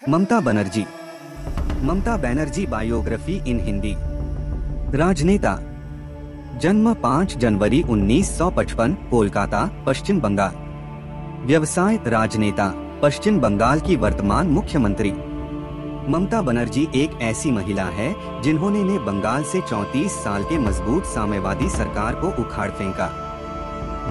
Mamata Banerjee. Mamata Banerjee biography इन हिंदी। राजनेता। जन्म 5 जनवरी 1955, कोलकाता, पश्चिम बंगाल। व्यवसाय राजनेता, पश्चिम बंगाल की वर्तमान मुख्यमंत्री। ममता बनर्जी एक ऐसी महिला है जिन्होंने बंगाल से 34 साल के मजबूत साम्यवादी सरकार को उखाड़ फेंका।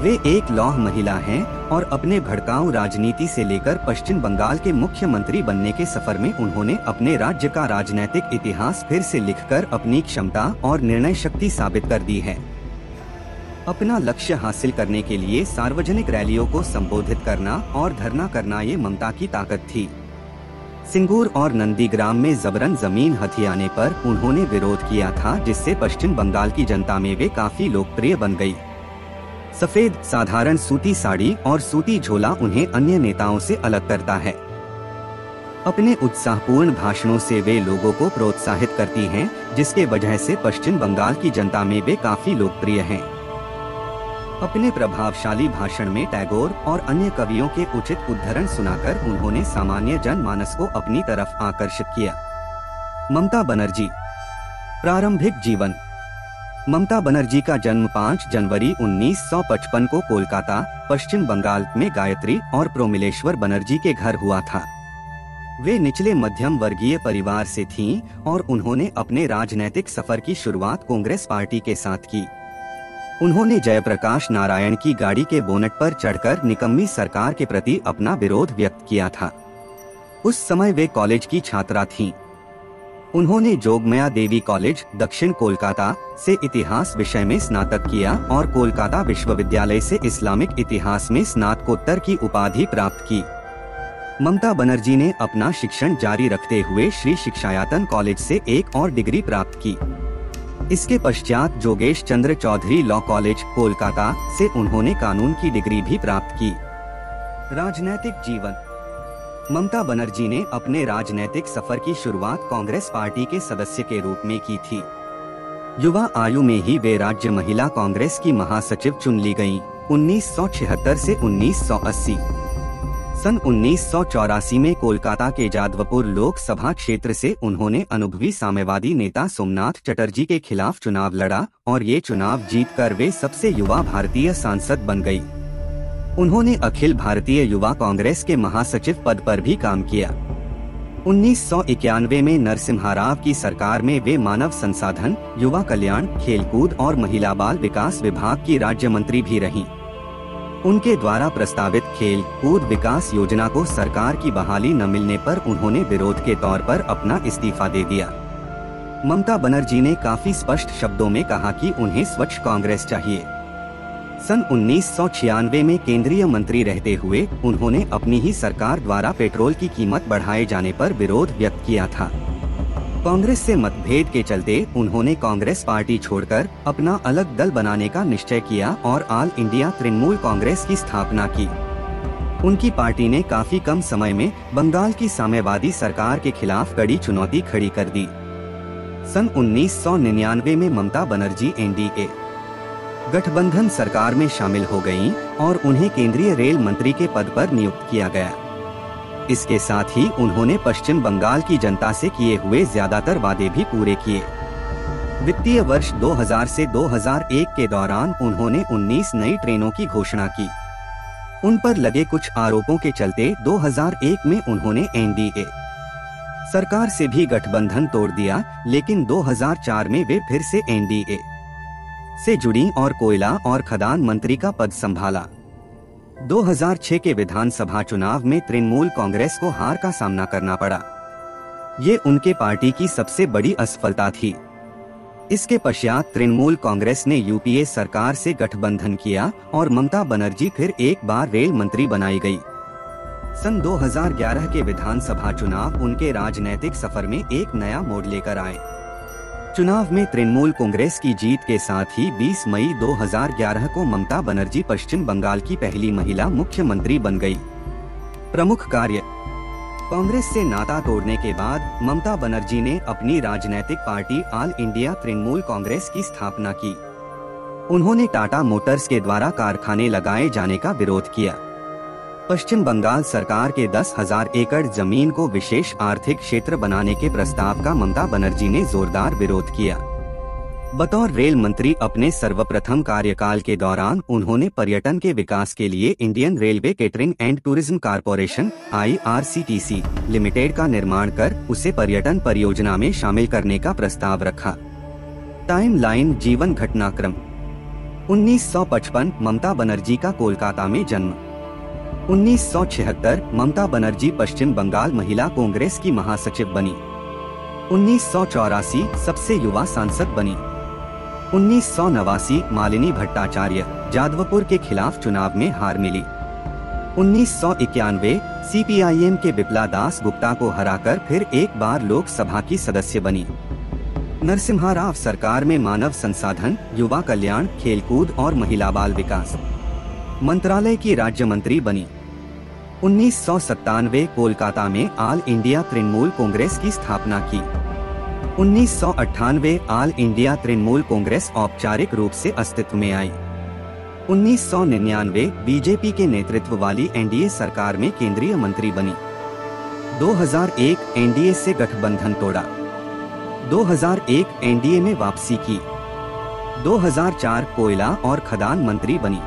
वे एक लौह महिला हैं और अपने भड़काऊ राजनीति से लेकर पश्चिम बंगाल के मुख्यमंत्री बनने के सफर में उन्होंने अपने राज्य का राजनीतिक इतिहास फिर से लिखकर अपनी क्षमता और निर्णय शक्ति साबित कर दी है। अपना लक्ष्य हासिल करने के लिए सार्वजनिक रैलियों को संबोधित करना और धरना करना ये ममता की ताकत थी। सिंगूर और नंदीग्राम में जबरन जमीन हथियाने पर उन्होंने विरोध किया था, जिससे पश्चिम बंगाल की जनता में वे काफी लोकप्रिय बन गई। सफेद साधारण सूती साड़ी और सूती झोला उन्हें अन्य नेताओं से अलग करता है। अपने उत्साहपूर्ण भाषणों से वे लोगों को प्रोत्साहित करती हैं, जिसके वजह से पश्चिम बंगाल की जनता में वे काफी लोकप्रिय हैं। अपने प्रभावशाली भाषण में टैगोर और अन्य कवियों के उचित उद्धरण सुनाकर उन्होंने सामान्य जनमानस को अपनी तरफ आकर्षित किया। ममता बनर्जी। प्रारंभिक जीवन। ममता बनर्जी का जन्म 5 जनवरी 1955 को कोलकाता, पश्चिम बंगाल में गायत्री और प्रोमिलेश्वर बनर्जी के घर हुआ था। वे निचले मध्यम वर्गीय परिवार से थीं और उन्होंने अपने राजनीतिक सफर की शुरुआत कांग्रेस पार्टी के साथ की। उन्होंने जयप्रकाश नारायण की गाड़ी के बोनट पर चढ़कर निकम्मी सरकार के प्रति अपना विरोध व्यक्त किया था। उस समय वे कॉलेज की छात्रा थीं। उन्होंने जोगमाया देवी कॉलेज, दक्षिण कोलकाता से इतिहास विषय में स्नातक किया और कोलकाता विश्वविद्यालय से इस्लामिक इतिहास में स्नातकोत्तर की उपाधि प्राप्त की। ममता बनर्जी ने अपना शिक्षण जारी रखते हुए श्री शिक्षायतन कॉलेज से एक और डिग्री प्राप्त की। इसके पश्चात जोगेश चंद्र चौधरी लॉ कॉलेज, कोलकाता से उन्होंने कानून की डिग्री भी प्राप्त की। राजनीतिक जीवन। ममता बनर्जी ने अपने राजनीतिक सफर की शुरुआत कांग्रेस पार्टी के सदस्य के रूप में की थी। युवा आयु में ही वे राज्य महिला कांग्रेस की महासचिव चुन ली गयीं। 1976 से 1980। सन 1984 में कोलकाता के जादवपुर लोकसभा क्षेत्र से उन्होंने अनुभवी साम्यवादी नेता सोमनाथ चटर्जी के खिलाफ चुनाव लड़ा और ये चुनाव जीतकर वे सबसे युवा भारतीय सांसद बन गयी। उन्होंने अखिल भारतीय युवा कांग्रेस के महासचिव पद पर भी काम किया। 1991 में नरसिम्हा राव की सरकार में वे मानव संसाधन, युवा कल्याण, खेलकूद और महिला बाल विकास विभाग की राज्य मंत्री भी रहीं। उनके द्वारा प्रस्तावित खेल कूद विकास योजना को सरकार की बहाली न मिलने पर उन्होंने विरोध के तौर पर अपना इस्तीफा दे दिया। ममता बनर्जी ने काफी स्पष्ट शब्दों में कहा कि उन्हें स्वच्छ कांग्रेस चाहिए। सन 1996 में केंद्रीय मंत्री रहते हुए उन्होंने अपनी ही सरकार द्वारा पेट्रोल की कीमत बढ़ाए जाने पर विरोध व्यक्त किया था। कांग्रेस से मतभेद के चलते उन्होंने कांग्रेस पार्टी छोड़कर अपना अलग दल बनाने का निश्चय किया और ऑल इंडिया तृणमूल कांग्रेस की स्थापना की। उनकी पार्टी ने काफी कम समय में बंगाल की साम्यवादी सरकार के खिलाफ कड़ी चुनौती खड़ी कर दी। सन 1999 में ममता बनर्जी एनडीए गठबंधन सरकार में शामिल हो गयीं और उन्हें केंद्रीय रेल मंत्री के पद पर नियुक्त किया गया। इसके साथ ही उन्होंने पश्चिम बंगाल की जनता से किए हुए ज्यादातर वादे भी पूरे किए। वित्तीय वर्ष 2000 से 2001 के दौरान उन्होंने 19 नई ट्रेनों की घोषणा की। उन पर लगे कुछ आरोपों के चलते 2001 में उन्होंने एनडीए सरकार से भी गठबंधन तोड़ दिया, लेकिन 2004 में वे फिर से एनडीए से जुड़ी और कोयला और खदान मंत्री का पद संभाला। 2006 के विधानसभा चुनाव में तृणमूल कांग्रेस को हार का सामना करना पड़ा। ये उनके पार्टी की सबसे बड़ी असफलता थी। इसके पश्चात तृणमूल कांग्रेस ने यूपीए सरकार से गठबंधन किया और ममता बनर्जी फिर एक बार रेल मंत्री बनाई गई। सन 2011 के विधानसभा चुनाव उनके राजनीतिक सफर में एक नया मोड़ लेकर आए। चुनाव में तृणमूल कांग्रेस की जीत के साथ ही 20 मई 2011 को ममता बनर्जी पश्चिम बंगाल की पहली महिला मुख्यमंत्री बन गई। प्रमुख कार्य। कांग्रेस से नाता तोड़ने के बाद ममता बनर्जी ने अपनी राजनीतिक party all India Trinamool Congress की स्थापना की। उन्होंने टाटा मोटर्स के द्वारा कारखाने लगाए जाने का विरोध किया। पश्चिम बंगाल सरकार के 10,000 एकड़ जमीन को विशेष आर्थिक क्षेत्र बनाने के प्रस्ताव का ममता बनर्जी ने जोरदार विरोध किया। बतौर रेल मंत्री अपने सर्वप्रथम कार्यकाल के दौरान उन्होंने पर्यटन के विकास के लिए Indian railway catering and tourism corporation (IRCTC) limited का निर्माण कर उसे पर्यटन परियोजना में शामिल करने का प्रस्ताव रखा। टाइमलाइन जीवन घटनाक्रम 1955 ममता बनर्जी का कोलकाता में जन्म। 1976 ममता बनर्जी पश्चिम बंगाल महिला कांग्रेस की महासचिव बनी। 1984 सबसे युवा सांसद बनी। 1989 मालिनी भट्टाचार्य जादवपुर के खिलाफ चुनाव में हार मिली। 1991 CPIM के बिप्ला दास गुप्ता को हराकर फिर एक बार लोकसभा की सदस्य बनी। नरसिम्हा राव सरकार में मानव संसाधन, युवा कल्याण, खेलकूद और महिला बाल विकास मंत्रालय की राज्य मंत्री बनी। 1997 कोलकाता में ऑल इंडिया तृणमूल कांग्रेस की स्थापना की। 1998 ऑल इंडिया तृणमूल कांग्रेस औपचारिक रूप से अस्तित्व में आई। 1999 बीजेपी के नेतृत्व वाली NDA सरकार में केंद्रीय मंत्री बनी। 2001 NDA से गठबंधन तोड़ा। 2001 NDA में वापसी की। 2004 कोयला और खदान मंत्री बनी।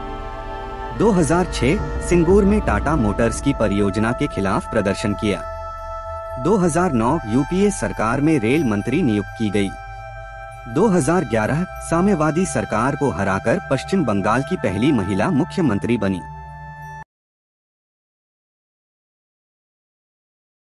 2006 सिंगूर में टाटा मोटर्स की परियोजना के खिलाफ प्रदर्शन किया। 2009 UPA सरकार में रेल मंत्री नियुक्त की गई। 2011 साम्यवादी सरकार को हराकर पश्चिम बंगाल की पहली महिला मुख्यमंत्री बनी।